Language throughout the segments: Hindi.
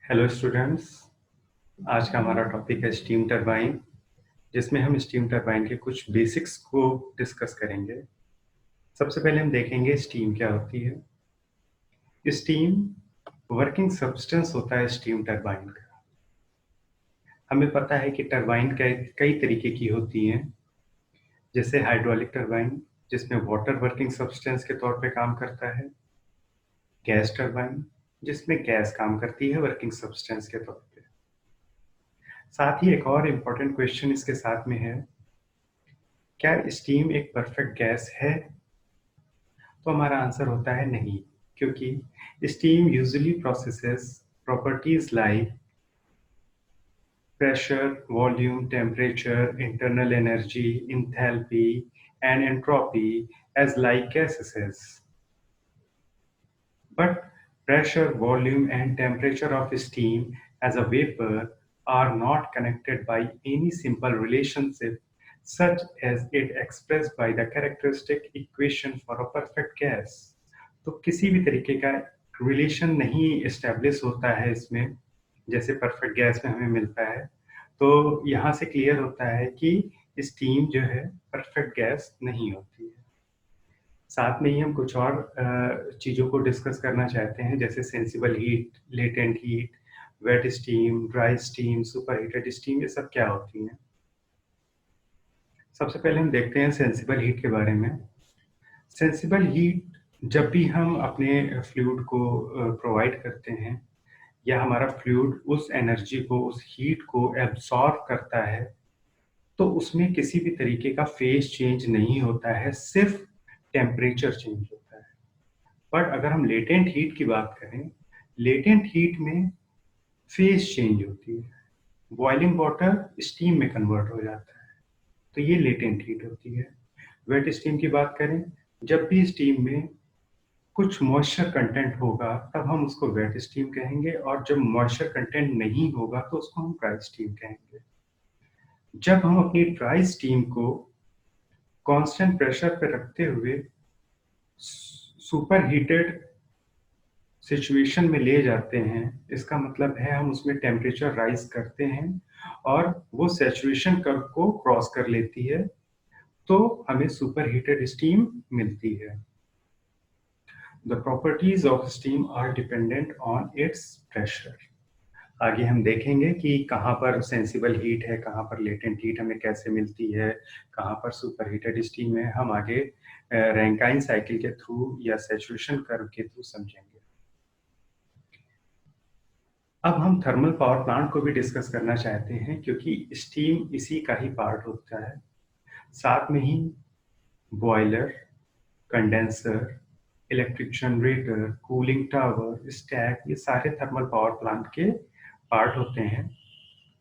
Hello students. आज का हमारा टॉपिक है स्टीम टरबाइन, जिसमें हम स्टीम टरबाइन के कुछ बेसिक्स को डिस्कस करेंगे। सबसे पहले हम देखेंगे स्टीम क्या होती है। स्टीम वर्किंग सब्सटेंस होता है स्टीम टरबाइन का। हमें पता है कि टरबाइन कई तरीके की होती हैं, जैसे हाइड्रोलिक टरबाइन, जिसमें वाटर वर्किंग सब्सटेंस के तौर पे काम करता है। गैस टरबाइन, जिसमें गैस काम करती है वर्किंग सब्सटेंस के तौर पे। साथ ही एक और इम्पोर्टेंट क्वेश्चन इसके साथ में है, क्या स्टीम एक परफेक्ट गैस है? तो हमारा आंसर होता है नहीं, क्योंकि steam usually processes properties like pressure, volume, temperature, internal energy, enthalpy and entropy as like gases. But pressure, volume and temperature of steam as a vapor are not connected by any simple relationship such as it expressed by the characteristic equation for a perfect gas. तो किसी भी तरीके का रिलेशन नहीं एस्टेब्लिश होता है इसमें, जैसे परफेक्ट गैस में हमें मिलता है। तो यहाँ से क्लियर होता है कि स्टीम जो है परफेक्ट गैस नहीं होती है। साथ में ही हम कुछ और चीज़ों को डिस्कस करना चाहते हैं, जैसे sensible heat, latent heat, wet steam, dry steam, super heated steam, ये सब क्या होती हैं। सबसे पहले हम देखते हैं सेंसिबल हीट के बारे में। सेंसिबल हीट जब भी हम अपने फ्लूइड को प्रोवाइड करते हैं, या हमारा फ्लूइड उस एनर्जी को, उस हीट को एब्सॉर्ब करता है, तो उसमें किसी भी तरीके का फेज चेंज नहीं होता है, सिर्फ टेम्परेचर चेंज होता है। बट अगर हम लेटेंट हीट की बात करें, लेटेंट हीट में फेज चेंज होती है। बॉइलिंग वाटर स्टीम में कन्वर्ट हो जाता है, तो ये लेटेंट हीट होती है। वेट स्टीम की बात करें, जब भी स्टीम में कुछ मॉइस्चर कंटेंट होगा तब हम उसको वेट स्टीम कहेंगे, और जब मॉइस्चर कंटेंट नहीं होगा तो उसको हम ड्राई स्टीम कहेंगे। जब हम अपनी ड्राई स्टीम को कांस्टेंट प्रेशर पर रखते हुए सुपर हीटेड सिचुएशन में ले जाते हैं, इसका मतलब है हम उसमें टेम्परेचर राइज करते हैं और वो सैचुरेशन कर्व को क्रॉस कर लेती है, तो हमें सुपर हीटेड स्टीम मिलती है। The properties of steam are dependent on its pressure. आगे हम देखेंगे कि कहाँ पर सेंसिबल हीट है, कहाँ पर लेटेंट हीट हमें कैसे मिलती है, कहाँ पर सुपर हीटेड स्टीम है, हम आगे रैंकाइन साइकिल के थ्रू या सैचुरेशन कर्व के थ्रू समझेंगे। अब हम थर्मल पावर प्लांट को भी डिस्कस करना चाहते हैं, क्योंकि स्टीम इसी का ही पार्ट होता है। साथ में ही boiler, condenser, electric generator, cooling tower, stack, ये सारे थर्मल पावर प्लांट के पार्ट होते हैं।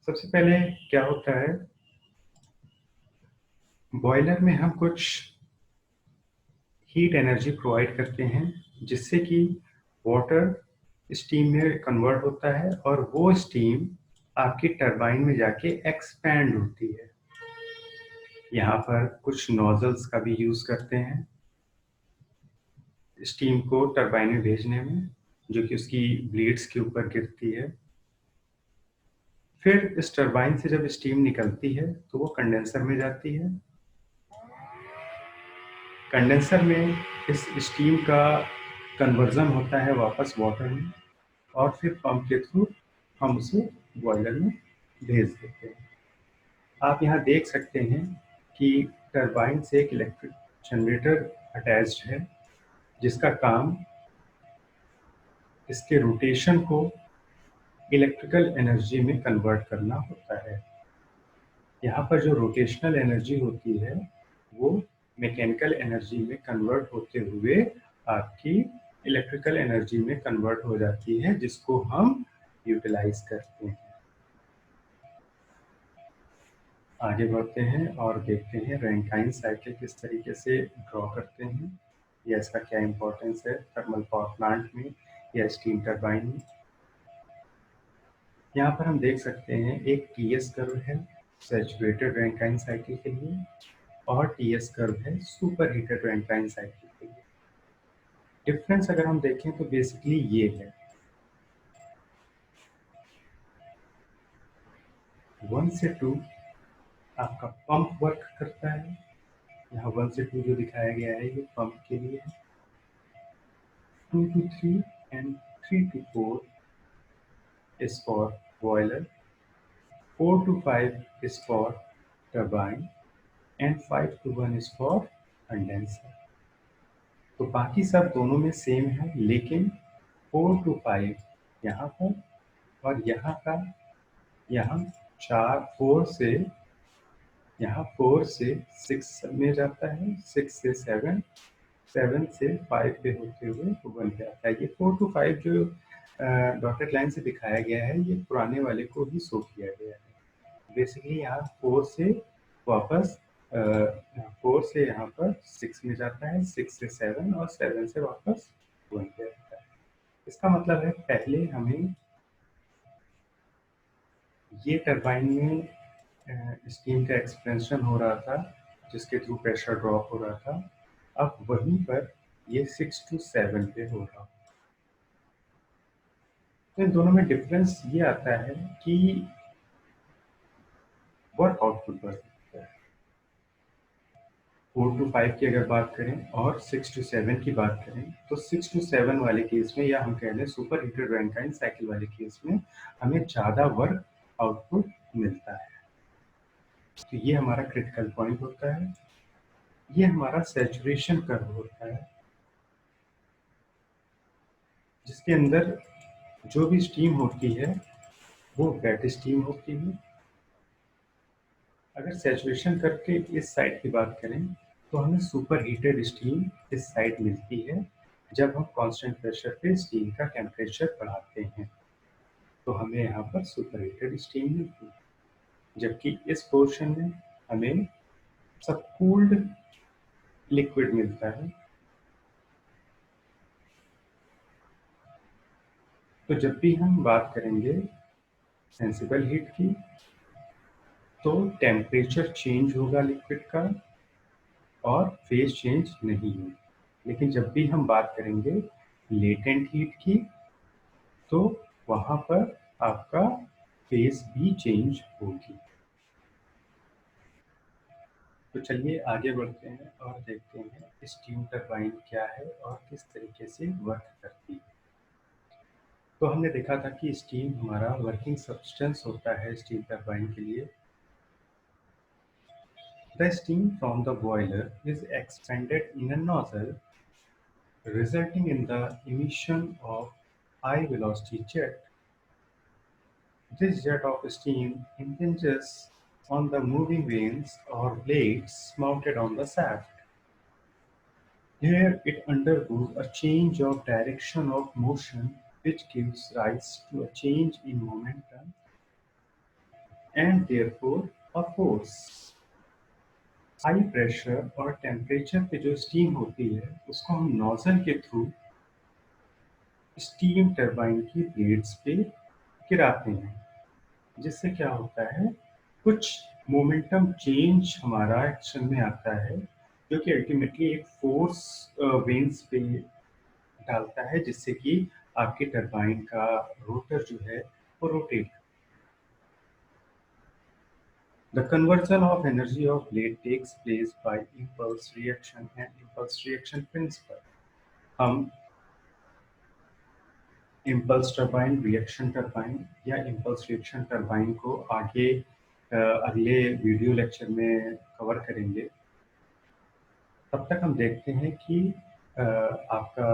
सबसे पहले क्या होता है, बॉयलर में हम कुछ हीट एनर्जी प्रोवाइड करते हैं, जिससे कि वाटर स्टीम में कन्वर्ट होता है और वो स्टीम आपकी टरबाइन में जाके एक्सपैंड होती है। यहाँ पर कुछ नोजल्स का भी यूज करते हैं स्टीम को टरबाइन में भेजने में, जो कि उसकी ब्लेड्स के ऊपर गिरती है। फिर इस टरबाइन से जब स्टीम निकलती है तो वो कंडेंसर में जाती है। कंडेंसर में इस स्टीम का कन्वर्जन होता है वापस वाटर में, और फिर पंप के थ्रू हम उसे बॉयलर में भेज देते हैं। आप यहाँ देख सकते हैं कि टरबाइन से एक इलेक्ट्रिक जनरेटर अटैच्ड है, जिसका काम इसके रोटेशन को इलेक्ट्रिकल एनर्जी में कन्वर्ट करना होता है। यहाँ पर जो रोटेशनल एनर्जी होती है वो मैकेनिकल एनर्जी में कन्वर्ट होते हुए आपकी इलेक्ट्रिकल एनर्जी में कन्वर्ट हो जाती है, जिसको हम यूटिलाइज करते हैं। आगे बढ़ते हैं और देखते हैं रैंकाइन साइकिल किस तरीके से ड्रॉ करते हैं, या इसका क्या इंपॉर्टेंस है थर्मल पावर प्लांट में या स्टीम टरबाइन में। यहाँ पर हम देख सकते हैं एक टीएस कर्व है सैचुरेटेड रैंकाइन साइकिल के लिए, और टीएस कर्व है सुपर हीटेड रैंकाइन साइकिल के लिए। डिफरेंस अगर हम देखें तो बेसिकली ये है, 1 से 2 आपका पंप वर्क करता है। यहाँ 1 से 2 जो दिखाया गया है ये पंप के लिए है। 2 to 3 and 3 to 4 is for boiler, 4 to 5 is for turbine and 5 to 1 is for condenser। तो बाकी सब दोनों में सेम है, लेकिन 4 to 5 यहाँ पर और यहाँ का यहाँ 4 से यहाँ 4 से 6 में जाता है, 6 से 7, 7 से 5 पे होते हुए 1 पे आता है। ये 4 to 5 जो डॉटेड लाइन से दिखाया गया है, ये पुराने वाले को ही शो किया गया है। बेसिकली यहाँ 4 से वापस 4 से यहाँ पर 6 में जाता है, 6 से 7 और 7 से वापस 1 पे आता है। इसका मतलब है पहले हमें ये टरबाइन में स्टीम का एक्सपेंशन हो रहा था, जिसके थ्रू प्रेशर ड्रॉप हो रहा था। अब वहीं पर ये 6 to 7 पे हो रहा। तो इन दोनों में डिफरेंस ये आता है कि वर्क आउटपुट बढ़ सकता है। 4 to 5 की अगर बात करें और 6 to 7 की बात करें, तो 6 to 7 वाले केस में, या हम कह लें सुपर हीटेड रैंकाइन साइकिल वाले केस में, हमें ज़्यादा वर्क आउटपुट मिलता है। तो ये हमारा क्रिटिकल पॉइंट होता है। ये हमारा सैचुरेशन कर्व होता है, जिसके अंदर जो भी स्टीम होती है वो वेट स्टीम होती है। अगर सैचुरेशन कर्व के इस साइड की बात करें तो हमें सुपर हीटेड स्टीम इस साइड मिलती है जब हम कांस्टेंट प्रेशर पे स्टीम का टेम्परेचर बढ़ाते हैं, तो हमें यहाँ पर सुपर हीटेड स्टीम मिलती है। जबकि इस पोर्शन में हमें सब कूल्ड लिक्विड मिलता है। तो जब भी हम बात करेंगे सेंसिबल हीट की, तो टेम्परेचर चेंज होगा लिक्विड का और फेज चेंज नहीं होगी। लेकिन जब भी हम बात करेंगे लेटेंट हीट की, तो वहाँ पर आपका फेज भी चेंज होगी। तो चलिए आगे बढ़ते हैं और देखते हैं स्टीम टरबाइन क्या है और किस तरीके से वर्क करती है। तो हमने देखा था कि स्टीम हमारा वर्किंग सब्सटेंस होता है स्टीम टरबाइन के लिए। The steam from the boiler is expanded in a nozzle, resulting in the emission of high velocity jet. This jet of steam impinges on the moving vanes or blades mounted on the shaft. Here it undergoes a change of direction of motion, which gives rise to a change in momentum and therefore a force. High pressure और टेम्परेचर पे जो स्टीम होती है उसको हम नोजल के थ्रू स्टीम टरबाइन की ब्लेड्स पे गिराते हैं, जिससे क्या होता है, कुछ मोमेंटम चेंज हमारा एक्शन में आता है, जो कि अल्टीमेटली एक फोर्स वेन्स पे डालता है, जिससे कि आपके टरबाइन का रोटर जो है वो rotate. The conversion of energy of blade takes place by impulse reaction and impulse reaction principle. हम इम्पल्स टरबाइन, रिएक्शन टरबाइन या इम्पल्स रिएक्शन टरबाइन को आगे अगले वीडियो लेक्चर में कवर करेंगे। तब तक हम देखते हैं कि आपका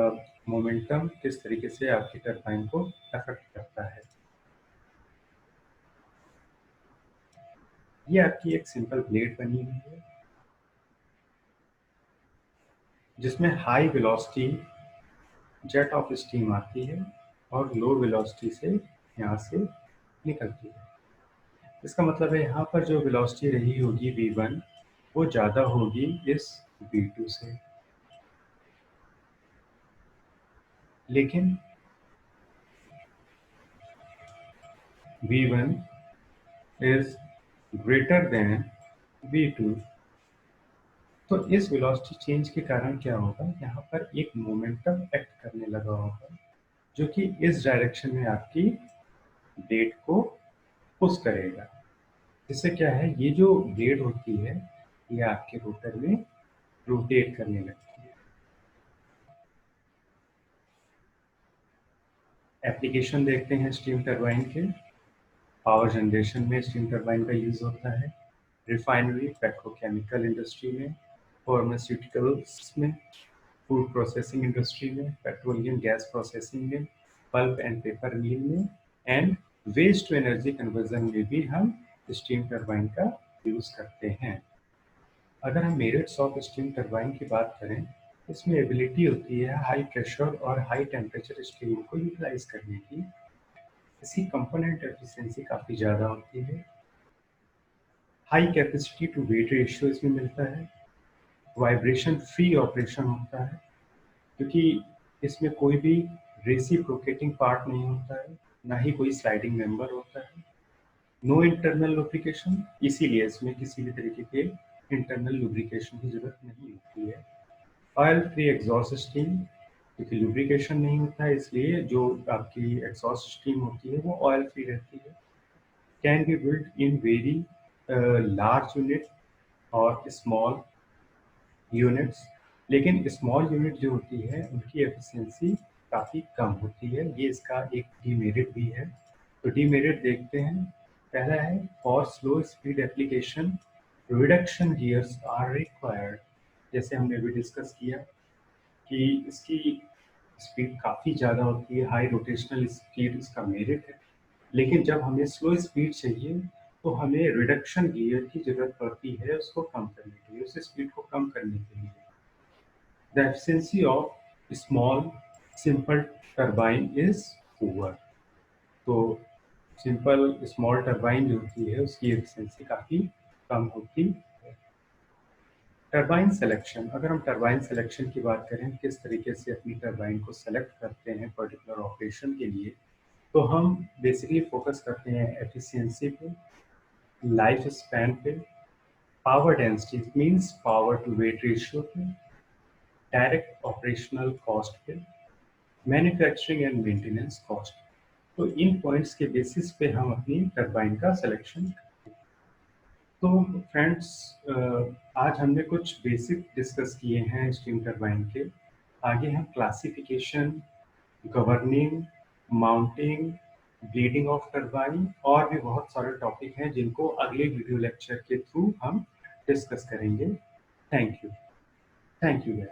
मोमेंटम किस तरीके से आपकी टरबाइन को अफेक्ट करता है। ये आपकी एक सिंपल ब्लेड बनी हुई है, जिसमें high velocity jet of steam आती है और लो वेलोसिटी से यहाँ से निकलती है। इसका मतलब है यहाँ पर जो वेलोसिटी रही होगी v1 वो ज़्यादा होगी इस v2 से, लेकिन v1 is greater than v2। तो इस वेलोसिटी चेंज के कारण क्या होगा, यहाँ पर एक मोमेंटम एक्ट करने लगा होगा, जो कि इस डायरेक्शन में आपकी ब्लेड को पुश करेगा। इससे क्या है, ये जो ब्लेड होती है, ये आपके रोटर में रोटेट करने लगती है। एप्लीकेशन देखते हैं स्टीम टरबाइन के। पावर जनरेशन में स्टीम टरबाइन का यूज़ होता है, रिफाइनरी पेट्रोकेमिकल इंडस्ट्री में, फार्मास्यूटिकल्स में, फूड प्रोसेसिंग इंडस्ट्री में, पेट्रोलियम गैस प्रोसेसिंग में, पल्प एंड पेपर मिल में, and waste to energy conversion में भी हम स्टीम टरबाइन का यूज़ करते हैं। अगर हम मेरिट्स ऑफ स्टीम टरबाइन की बात करें, इसमें एबिलिटी होती है हाई प्रेशर और हाई टेम्परेचर स्टीम को यूटिलाइज करने की। इसकी कंपोनेंट एफिशिएंसी काफ़ी ज़्यादा होती है। High capacity to weight ratio इसमें मिलता है। वाइब्रेशन फ्री ऑपरेशन होता है, क्योंकि इसमें कोई भी रेसिप्रोकेटिंग पार्ट नहीं होता है, ना ही कोई स्लाइडिंग मेंबर होता है। नो इंटरनल लुब्रिकेशन, इसीलिए इसमें किसी भी तरीके के इंटरनल लुब्रिकेशन की जरूरत नहीं होती है। ऑयल फ्री एग्जॉस्ट स्टीम, क्योंकि लुब्रिकेशन नहीं होता है, इसलिए जो आपकी एग्जॉस्ट स्टीम होती है वो ऑयल फ्री रहती है। Can be build in very large unit और स्मॉल यूनिट्स, लेकिन स्मॉल यूनिट जो होती है उनकी एफिशिएंसी काफ़ी कम होती है। ये इसका एक डीमेरिट भी है। तो डीमेरिट देखते हैं। पहला है for slow speed application reduction gears are required. जैसे हमने अभी डिस्कस किया कि इसकी स्पीड काफ़ी ज़्यादा होती है, हाई रोटेशनल स्पीड इसका मेरिट है। लेकिन जब हमें स्लो स्पीड चाहिए तो हमें रिडक्शन गियर की ज़रूरत पड़ती है उसको कम करने के लिए, उस स्पीड को कम करने के लिए। The efficiency of small simple turbine is poor। तो सिंपल स्मॉल टरबाइन जो होती है उसकी एफिशिएंसी काफ़ी कम होती है। टरबाइन सिलेक्शन, अगर हम टरबाइन सिलेक्शन की बात करें, किस तरीके से अपनी टरबाइन को सेलेक्ट करते हैं पर्टिकुलर ऑपरेशन के लिए, तो हम बेसिकली फोकस करते हैं एफिशिएंसी पे, लाइफ स्पैन पे, power density means power to weight ratio पे, डायरेक्ट ऑपरेशनल कॉस्ट पे, मैन्युफैक्चरिंग एंड मेंटेनेंस कॉस्ट। तो इन पॉइंट्स के बेसिस पे हम अपनी टरबाइन का सिलेक्शन करते हैं। तो फ्रेंड्स, आज हमने कुछ बेसिक डिस्कस किए हैं स्टीम टरबाइन के। आगे हम classification, governing, mounting, bleeding of turbine और भी बहुत सारे टॉपिक हैं जिनको अगले वीडियो लेक्चर के थ्रू हम डिस्कस करेंगे। Thank you. Thank you.